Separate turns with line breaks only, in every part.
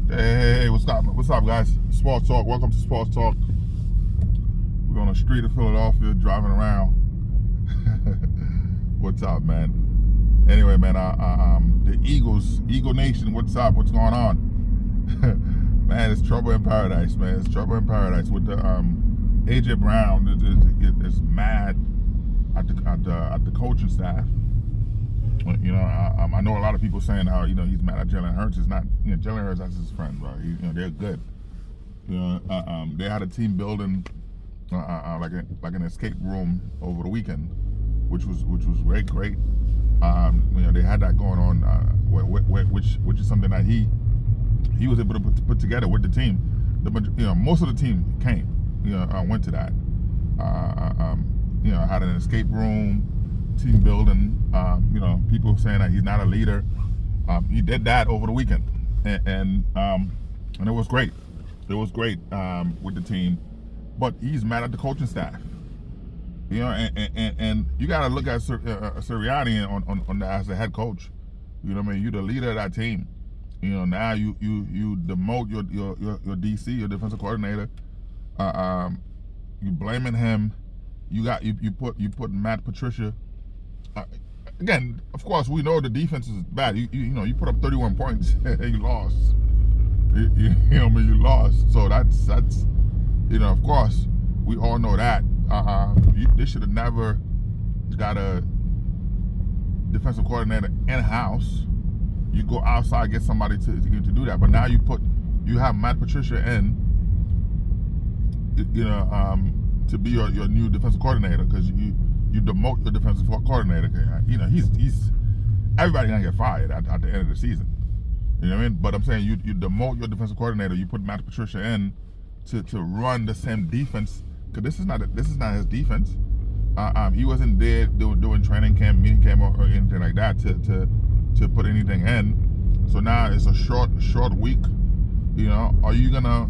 Hey, what's up? What's up, guys? Sports Talk. Welcome to Sports Talk. We're on the street of Philadelphia, driving around. What's up, man? Anyway, man, the Eagles, Eagle Nation. What's up? What's going on? Man, it's trouble in paradise, man. It's trouble in paradise with the AJ Brown. Is mad at the coaching staff. You know, I know a lot of people saying how he's mad at Jalen Hurts. It's not, Jalen Hurts, that's his friend, bro. They're good. They had a team building like an escape room over the weekend, which was great. They had that going on, which is something that he was able to put together with the team. Most of the team came. Went to that. Had an escape room. Team building, people saying that he's not a leader. He did that over the weekend, and it was great. It was great with the team, but he's mad at the coaching staff. And you got to look at Sirianni on as the head coach. You're the leader of that team. Now you demote your DC, your defensive coordinator. You blaming him. You put Matt Patricia. Again, of course, we know the defense is bad. You put up 31 points and you lost. You lost. So that's of course, we all know that. They should have never got a defensive coordinator in house. You go outside, get somebody to do that. But now you have Matt Patricia in, to be your new defensive coordinator, because you demote your defensive coordinator. He's everybody gonna get fired at the end of the season. You know what I mean? But I'm saying you demote your defensive coordinator. You put Matt Patricia in to run the same defense, because this is not his defense. He wasn't there doing training camp, meeting camp, or anything like that to put anything in. So now it's a short week. Are you gonna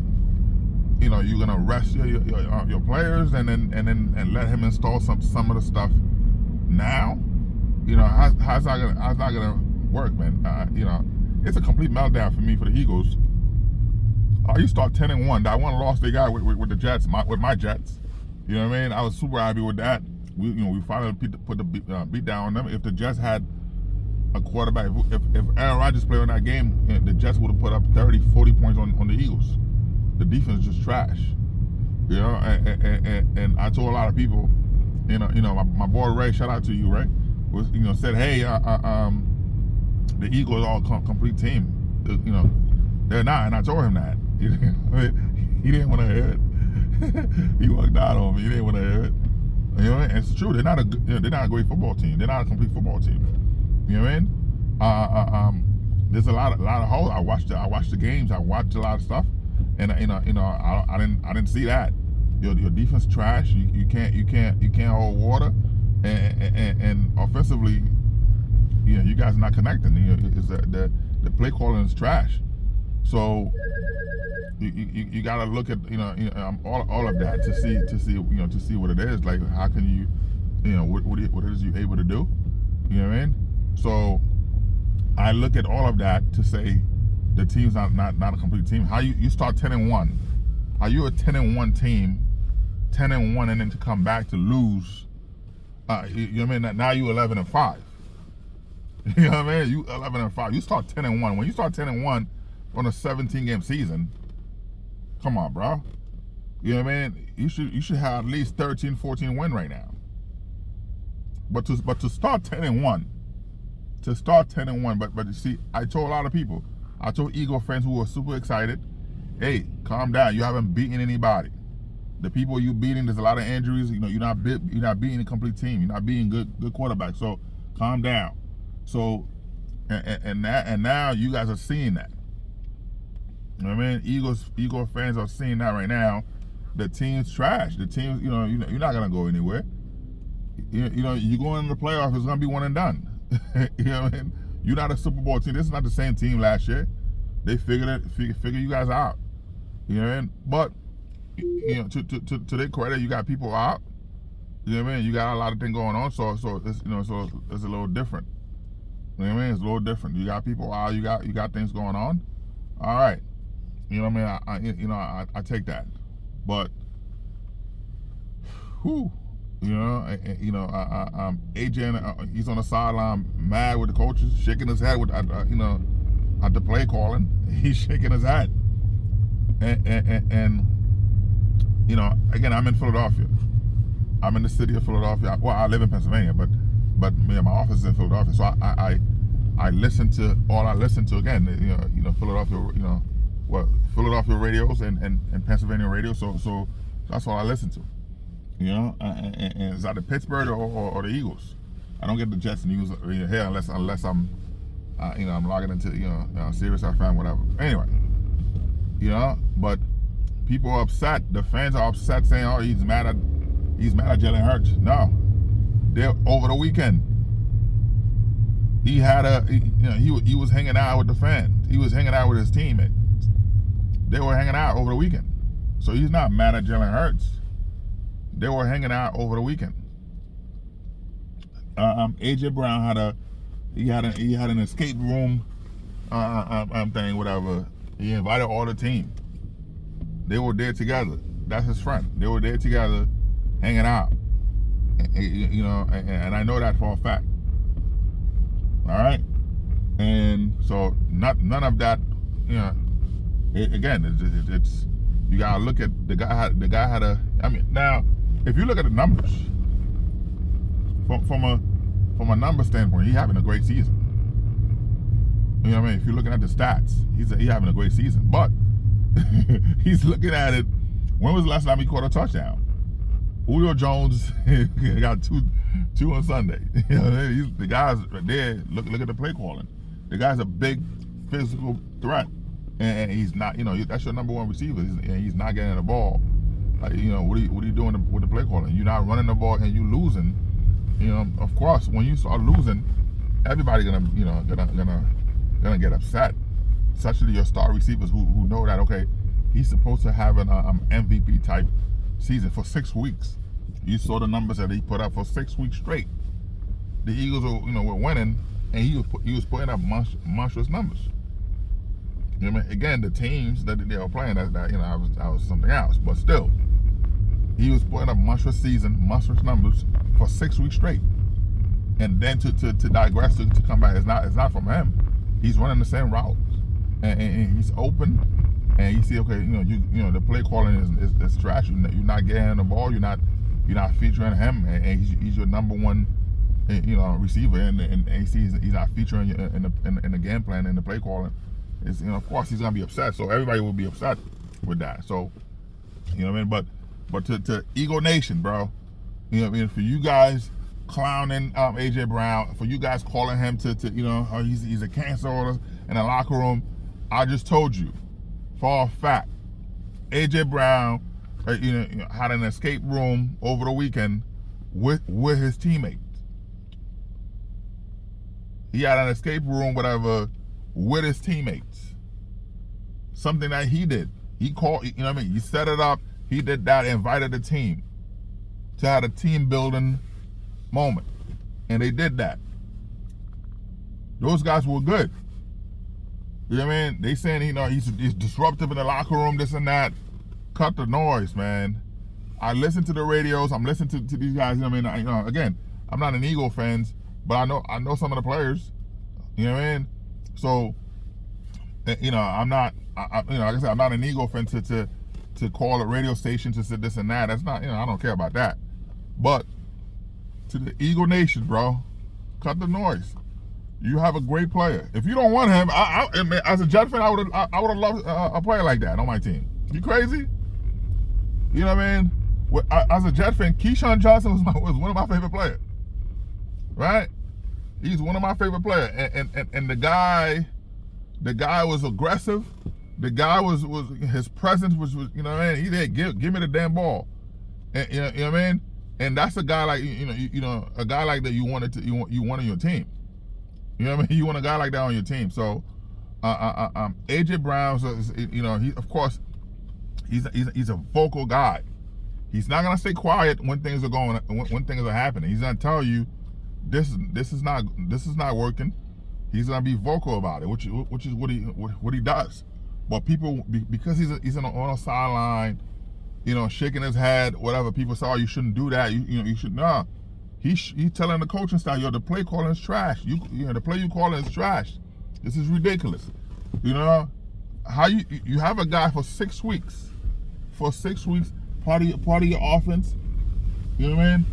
you're gonna rest your players and let him install some of the stuff now? How's that gonna work, man? It's a complete meltdown for me for the Eagles. You start 10-1. That one loss they got with the Jets, with my Jets. You know what I mean? I was super happy with that. We finally put the beat down on them. If the Jets had a quarterback, if Aaron Rodgers played in that game, the Jets would have put up 30, 40 points on the Eagles. The defense is just trash, and I told a lot of people, my boy Ray, shout out to you, Ray, was said, hey, the Eagles are a complete team, they're not, and I told him that. He didn't want to hear it. He walked out on me. He didn't want to hear it. And it's true. They're not a great football team. They're not a complete football team. You know what I mean? There's a lot of holes. I watched the games. I watched a lot of stuff. And I didn't see that. Your defense trash. You can't hold water, and offensively, you guys are not connecting. The play calling is trash. So you got to look at all of that to see what it is. Like, how can you what is you able to do? You know what I mean? So I look at all of that to say, the team's not a complete team. How you start 10-1? Are you a 10-1 team, 10-1, and then to come back to lose? You know what I mean? Now you 11-5. You know what I mean? You 11-5. You start 10-1. When you start 10-1 on a 17-game season, come on, bro. You know what I mean? You should have at least 13, 14 win right now. But to start 10-1, but you see, I told a lot of people. I told Eagle fans who were super excited, hey, calm down. You haven't beaten anybody. The people you beating, there's a lot of injuries. You're not beating a complete team. You're not beating good quarterbacks. So calm down. So and now you guys are seeing that. You know what I mean? Eagle fans are seeing that right now. The team's trash. The team, you're not gonna go anywhere. You go into the playoffs, it's gonna be one and done. You know what I mean? You're not a Super Bowl team. This is not the same team last year. They figure you guys out. You know what I mean? But to their credit, you got people out. You know what I mean? You got a lot of things going on, so it's a little different. You know what I mean? It's a little different. You got people out. You got things going on. All right. You know what I mean? I take that, but whew, AJ, he's on the sideline, mad with the coaches, shaking his head with, at the play calling. He's shaking his head, and again, I'm in Philadelphia. I'm in the city of Philadelphia. Well, I live in Pennsylvania, but my office is in Philadelphia. So I listen to again, Philadelphia, Philadelphia radios and Pennsylvania radio. So that's all I listen to. And it's either Pittsburgh or the Eagles. I don't get the Jets and Eagles here unless I'm I'm logging into Sirius FM, whatever. Anyway, but people are upset. The fans are upset, saying, "Oh, he's mad at Jalen Hurts." No, they're over the weekend. He was hanging out with the fans. He was hanging out with his teammates. They were hanging out over the weekend, so he's not mad at Jalen Hurts. They were hanging out over the weekend. AJ Brown had an escape room thing, whatever. He invited all the team. They were there together. That's his friend. They were there together, hanging out. And I know that for a fact. All right, and so none of that. It's you gotta look at the guy. The guy had a. I mean, now if you look at the numbers, from a number standpoint, he's having a great season. You know what I mean? If you're looking at the stats, he's having a great season. But he's looking at it. When was the last time he caught a touchdown? Julio Jones got two on Sunday. The guys there. Look at the play calling. The guy's a big physical threat, and he's not. That's your number one receiver. He's not getting the ball. Like, what are you doing with the play calling? You're not running the ball and you losing. Of course, when you start losing, everybody gonna get upset. Especially your star receivers who know that, okay, he's supposed to have an MVP type season for 6 weeks. You saw the numbers that he put up for 6 weeks straight. The Eagles were winning, and he was putting up monstrous numbers. You know what I mean? Again, the teams that they were playing, that I was something else, but still, he was putting up monstrous numbers for 6 weeks straight. And then to digress to come back, it's not from him. He's running the same route, and he's open. And you see, okay, the play calling is trash. You're not getting the ball. You're not featuring him, and he's your number one, receiver. And he sees he's not featuring you in the game plan and the play calling. It's, of course he's gonna be upset. So everybody will be upset with that. So, what I mean. But to Eagle Nation, bro, for you guys clowning AJ Brown, for you guys calling him to he's a cancer in the locker room, I just told you. For a fact, AJ Brown, had an escape room over the weekend with his teammates. He had an escape room, whatever, with his teammates. Something that he did. He called, he set it up. He did that, invited the team to have a team building moment, and they did that. Those guys were good. You know what I mean? They saying, he's disruptive in the locker room, this and that. Cut the noise, man. I listen to the radios. I'm listening to these guys. Again, I'm not an Eagle fan, but I know some of the players. You know what I mean? So, I'm not. Like I said, I'm not an Eagle fan to call a radio station to say this and that. That's not. I don't care about that. But to the Eagle Nation, bro, cut the noise. You have a great player. If you don't want him, as a Jet fan, I would have loved a player like that on my team. You crazy? You know what I mean? As a Jet fan, Keyshawn Johnson was one of my favorite players. Right? He's one of my favorite players, and the guy was aggressive. The guy was his presence was what I mean? He did give me the damn ball, and you know what I mean? And that's a guy like a guy like that you want on your team. You know what I mean? You want a guy like that on your team. So, AJ Brown, he of course he's a vocal guy. He's not gonna stay quiet when things are going when things are happening. He's gonna tell you this is not working. He's gonna be vocal about it, which is what he does. But people, because he's on a sideline, shaking his head, whatever. People say, "Oh, you shouldn't do that. You should nah." He's telling the coaching staff, "Yo, the play calling is trash. The play you calling is trash. This is ridiculous." How you have a guy for 6 weeks, part of your offense. You know what I mean?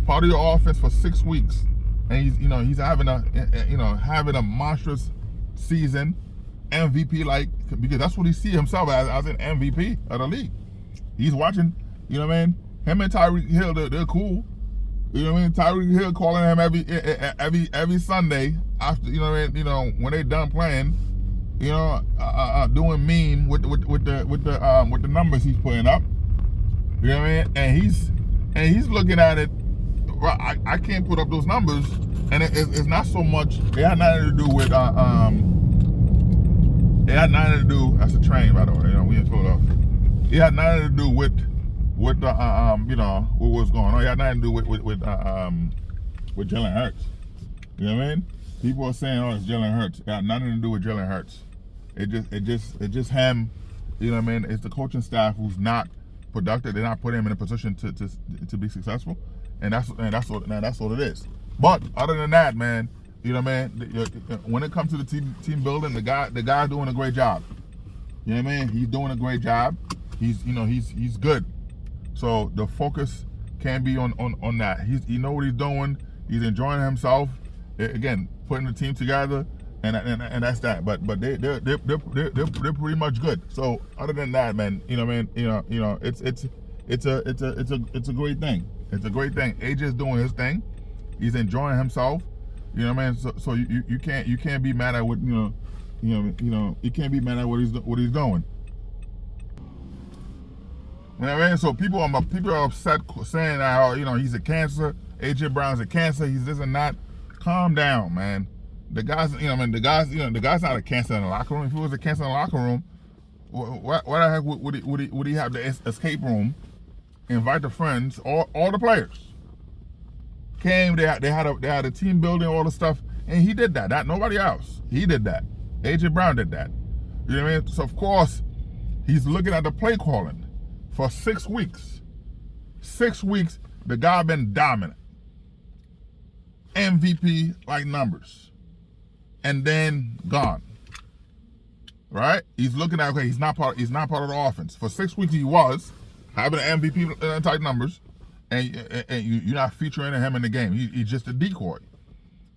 Part of your offense for 6 weeks, and he's having a monstrous season, MVP because that's what he sees himself as an MVP of the league. He's watching, him and Tyreek Hill, they're cool. Tyreek Hill calling him every Sunday after, when they done playing, doing mean with the numbers he's putting up. You know what I mean? And he's looking at it. Well, I can't put up those numbers, and it's not so much. It had nothing to do with It had nothing to do. That's a train, by the way. We in Philadelphia. It had nothing to do with what was going on. It had nothing to do with Jalen Hurts. You know what I mean? People are saying, "Oh, it's Jalen Hurts." It had nothing to do with Jalen Hurts. It just him. You know what I mean? It's the coaching staff who's not productive. They're not putting him in a position to be successful, and that's what it is. But other than that, man, when it comes to the team building, the guy's doing a great job. You know what I mean? He's doing a great job. He's good. So the focus can be on that. He know what he's doing. He's enjoying himself. Again, putting the team together, and that's that. But they're pretty much good. So other than that, man, it's a great thing. It's a great thing. AJ's doing his thing. He's enjoying himself. You know what I mean? So you can't be mad at what you can't be mad at what he's doing. You know what I mean? So people are upset saying that he's a cancer. AJ Brown's a cancer. He's this and that. Calm down, man. The guy's the guy's not a cancer in the locker room. If he was a cancer in the locker room, why the heck would he have the escape room? Invite the friends, all the players came. They had a team building, all the stuff, and he did that. Not nobody else. He did that. AJ Brown did that. You know what I mean? So of course, he's looking at the play calling for 6 weeks. 6 weeks, the guy been dominant, MVP like numbers, and then gone. Right? He's looking at he's not part of the offense. For 6 weeks, he was having an MVP type numbers, and you're not featuring him in the game. He's just a decoy.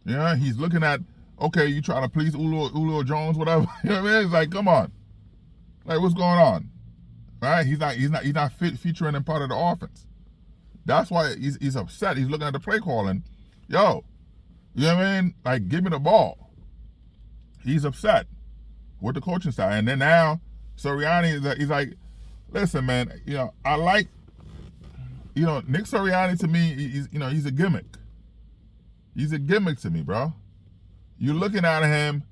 He's looking at, you try to please Julio Jones, whatever. You know what I mean? It's like, come on, like what's going on, right? He's not featuring in part of the offense. That's why he's upset. He's looking at the play calling. Yo, you know what I mean? Like, give me the ball. He's upset with the coaching staff, and then now Sirianni, he's like, listen, man, I like, Nick Sirianni to me, he's a gimmick. He's a gimmick to me, bro. You're looking at him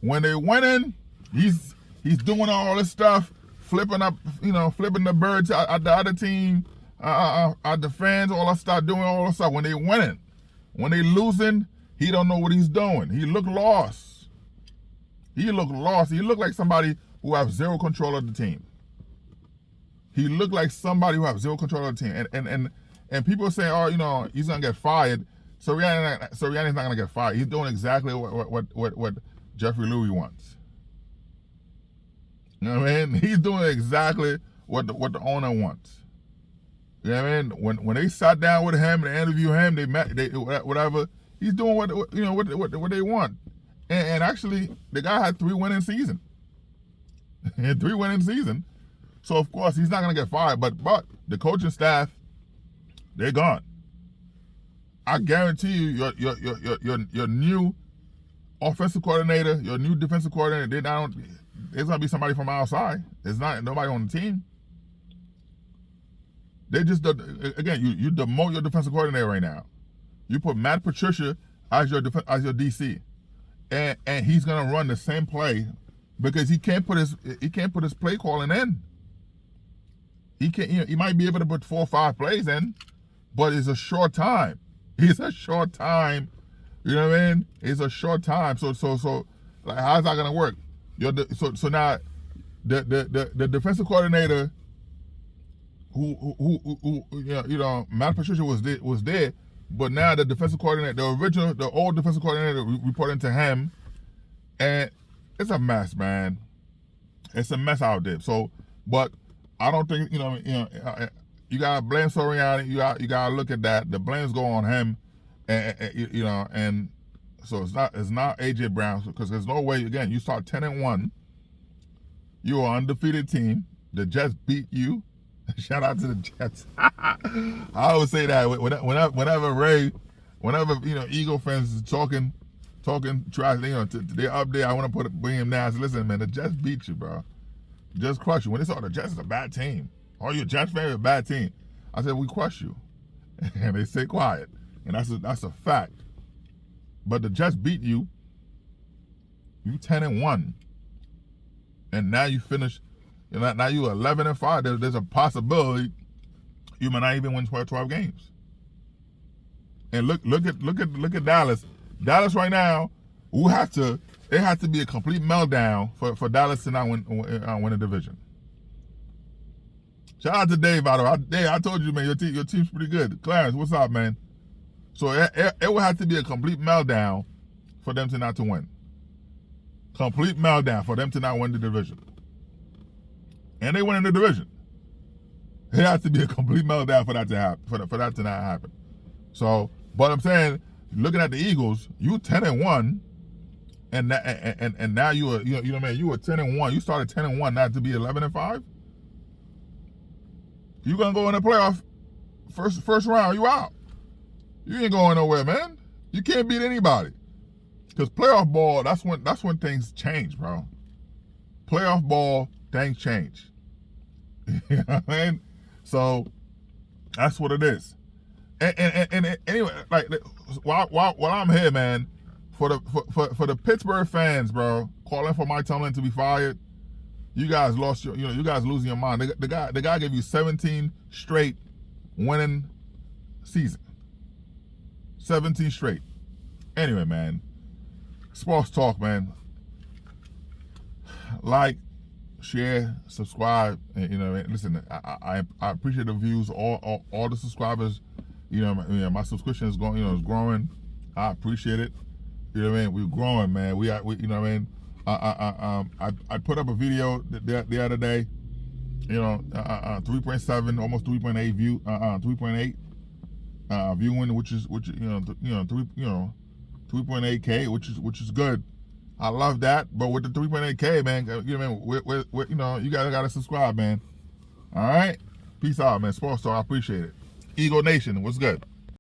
when they're winning, he's doing all this stuff, flipping the birds at the other team, at the fans, all that stuff, doing all this stuff when they winning. When they losing, he don't know what he's doing. He look lost. He look like somebody who has zero control of the team. He looked like somebody who has zero control of the team. And people say, he's gonna get fired. Sirianni's not gonna get fired. He's doing exactly what Jeffrey Louis wants. You know what I mean? He's doing exactly what the owner wants. You know what I mean? When they sat down with him and interviewed him, they met, whatever. He's doing what they want. And actually, the guy had 3 winning seasons. He had 3 winning seasons. So of course he's not gonna get fired. But the coaching staff, they're gone. I guarantee you, your new offensive coordinator, your new defensive coordinator, there's gonna be somebody from outside. There's not nobody on the team. They just, again, you demote your defensive coordinator right now. You put Matt Patricia as your DC, and he's gonna run the same play because he can't put his play calling in. He can't. He might be able to put 4 or 5 plays in, but it's a short time. It's a short time. You know what I mean? It's a short time. So like, how's that gonna work? So now the defensive coordinator who Matt Patricia was there, but now the defensive coordinator, the old defensive coordinator reporting to him, and it's a mess, man. It's a mess out there. So, but I don't think you gotta blame Sirianni. You gotta look at that. The blames go on him, and so it's not AJ Brown, because there's no way. Again, you start 10-1. You are an undefeated team. The Jets beat you. Shout out to the Jets. I always say that whenever Eagle fans is talking trash, they're up there. I want to bring him down. I said, listen, man, the Jets beat you, bro. Just crush you. When they saw the Jets is a bad team, all you Jets fans are a bad team. I said, we crush you, and they stay quiet, and that's a fact. But the Jets beat you. You 10-1, and now you finish. Now you 11-5. There's a possibility you might not even win 12 games. And look at Dallas. Dallas right now, it has to be a complete meltdown for Dallas to not win a division. Shout out to Dave, by the way. Dave, I told you, man, your team's pretty good. Clarence, what's up, man? So it would have to be a complete meltdown for them to not to win. Complete meltdown for them to not win the division. And they win in the division. It has to be a complete meltdown for that to happen, for that to not happen. So, but I'm saying, looking at the Eagles, you 10-1, and now you were 10-1. You started 10-1, not to be 11-5. You gonna go in the playoff first round? You out. You ain't going nowhere, man. You can't beat anybody. Because playoff ball, that's when things change, bro. Playoff ball, things change. You know what I mean? So that's what it is. And anyway, like while I'm here, man, for the Pittsburgh fans, bro, calling for Mike Tomlin to be fired, you guys lost you guys losing your mind. The guy gave you 17 straight winning season. 17 straight. Anyway, man, sports talk, man. Like, share, subscribe, and listen. I appreciate the views. All the subscribers. My subscription is going. Is growing. I appreciate it. You know what I mean? We're growing, man. We you know what I mean? I put up a video the other day. 3.7, almost 3.8 view. 3.8 viewing, which 3.8K, which is good. I love that, but with the 3.8K, man, you guys gotta subscribe, man. All right, peace out, man. Sports Talk, I appreciate it. Eagle Nation, what's good?